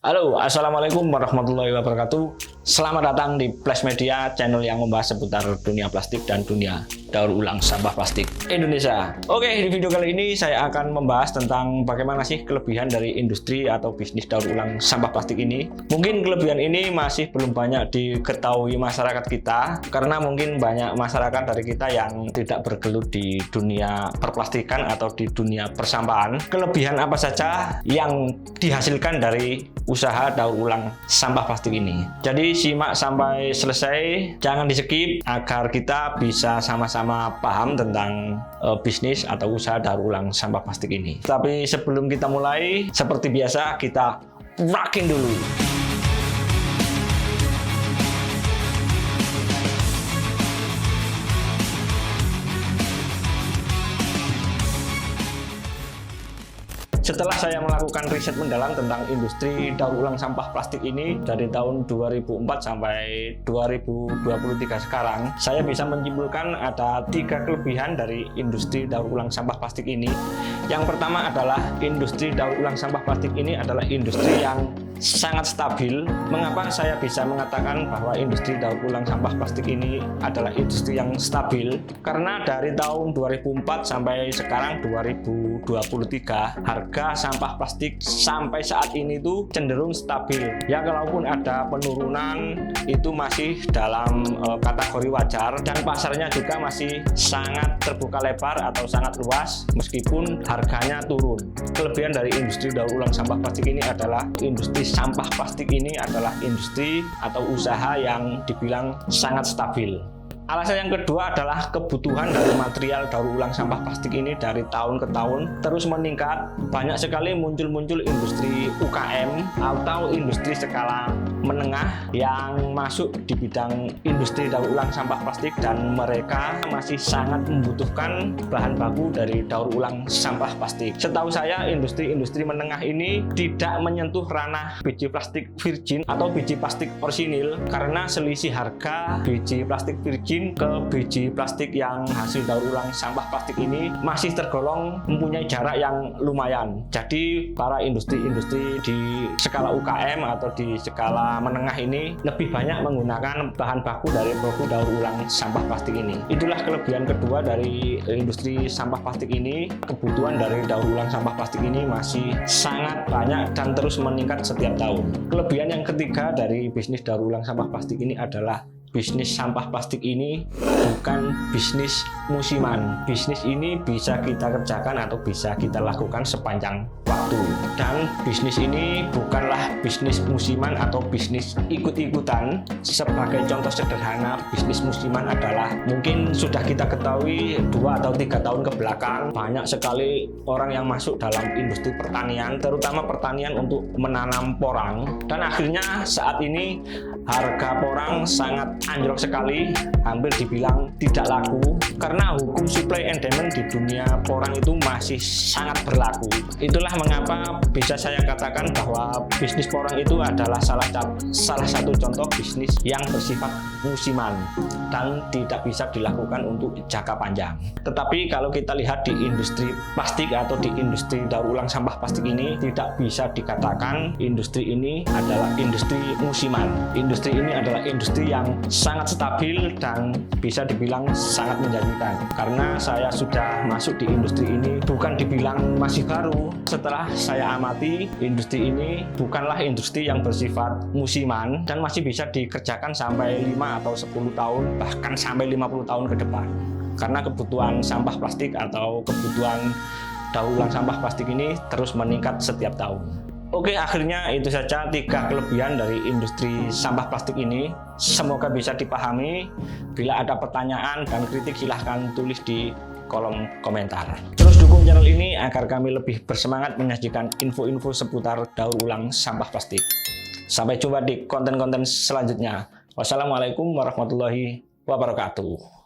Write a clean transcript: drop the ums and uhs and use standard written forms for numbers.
Halo, assalamualaikum warahmatullahi wabarakatuh. Selamat datang di Flash Media, channel yang membahas seputar dunia plastik dan dunia daur ulang sampah plastik Indonesia. Oke, di video kali ini saya akan membahas tentang bagaimana sih kelebihan dari industri atau bisnis daur ulang sampah plastik ini. Mungkin kelebihan ini masih belum banyak diketahui masyarakat kita, karena mungkin banyak masyarakat dari kita yang tidak bergelut di dunia perplastikan atau di dunia persampahan. Kelebihan apa saja yang dihasilkan dari usaha daur ulang sampah plastik ini? Jadi simak sampai selesai, jangan di skip agar kita bisa sama-sama paham tentang bisnis atau usaha daur ulang sampah plastik ini. Tapi sebelum kita mulai, seperti biasa kita rocking dulu. Setelah saya melakukan riset mendalam tentang industri daur ulang sampah plastik ini dari tahun 2004 sampai 2023 sekarang, saya bisa menyimpulkan ada 3 kelebihan dari industri daur ulang sampah plastik ini. Yang pertama adalah industri daur ulang sampah plastik ini adalah industri yang sangat stabil. Mengapa saya bisa mengatakan bahwa industri daur ulang sampah plastik ini adalah industri yang stabil? Karena dari tahun 2004 sampai sekarang 2023, harga sampah plastik sampai saat ini tuh cenderung stabil. Ya, kalaupun ada penurunan itu masih dalam kategori wajar, dan pasarnya juga masih sangat terbuka lebar atau sangat luas meskipun harganya turun. Kelebihan dari industri daur ulang sampah plastik ini adalah industri sampah plastik ini adalah industri atau usaha yang dibilang sangat stabil. Alasan yang kedua adalah kebutuhan dari material daur ulang sampah plastik ini dari tahun ke tahun terus meningkat. Banyak sekali muncul industri UKM atau industri skala menengah yang masuk di bidang industri daur ulang sampah plastik, dan mereka masih sangat membutuhkan bahan baku dari daur ulang sampah plastik. Setahu saya industri menengah ini tidak menyentuh ranah biji plastik virgin atau biji plastik orsinil, karena selisih harga biji plastik virgin ke biji plastik yang hasil daur ulang sampah plastik ini masih tergolong mempunyai jarak yang lumayan. Jadi para industri-industri di skala UKM atau di skala menengah ini lebih banyak menggunakan bahan baku dari produk daur ulang sampah plastik ini. Itulah kelebihan kedua dari industri sampah plastik ini. Kebutuhan dari daur ulang sampah plastik ini masih sangat banyak dan terus meningkat setiap tahun. Kelebihan yang ketiga dari bisnis daur ulang sampah plastik ini adalah bisnis sampah plastik ini bukan bisnis musiman. Bisnis ini bisa kita kerjakan atau bisa kita lakukan sepanjang waktu. Dan bisnis ini bukanlah bisnis musiman atau bisnis ikut-ikutan. Sebagai contoh sederhana, bisnis musiman adalah mungkin sudah kita ketahui 2 atau 3 tahun ke belakang banyak sekali orang yang masuk dalam industri pertanian, terutama pertanian untuk menanam porang. Dan akhirnya saat ini harga porang sangat anjlok sekali, hampir dibilang tidak laku, karena hukum supply and demand di dunia porang itu masih sangat berlaku. Itulah mengapa bisa saya katakan bahwa bisnis porang itu adalah salah satu contoh bisnis yang bersifat musiman dan tidak bisa dilakukan untuk jangka panjang. Tetapi kalau kita lihat di industri plastik atau di industri daur ulang sampah plastik ini, tidak bisa dikatakan industri ini adalah industri musiman. Industri ini adalah industri yang sangat stabil dan bisa dibilang sangat menjanjikan. Karena saya sudah masuk di industri ini bukan dibilang masih baru. Setelah saya amati, industri ini bukanlah industri yang bersifat musiman dan masih bisa dikerjakan sampai 5 atau 10 tahun, bahkan sampai 50 tahun ke depan. Karena kebutuhan sampah plastik atau kebutuhan daur ulang sampah plastik ini terus meningkat setiap tahun. Oke, akhirnya itu saja 3 kelebihan dari industri sampah plastik ini. Semoga bisa dipahami. Bila ada pertanyaan dan kritik, silahkan tulis di kolom komentar. Terus dukung channel ini agar kami lebih bersemangat menyajikan info-info seputar daur ulang sampah plastik. Sampai jumpa di konten-konten selanjutnya. Wassalamualaikum warahmatullahi wabarakatuh.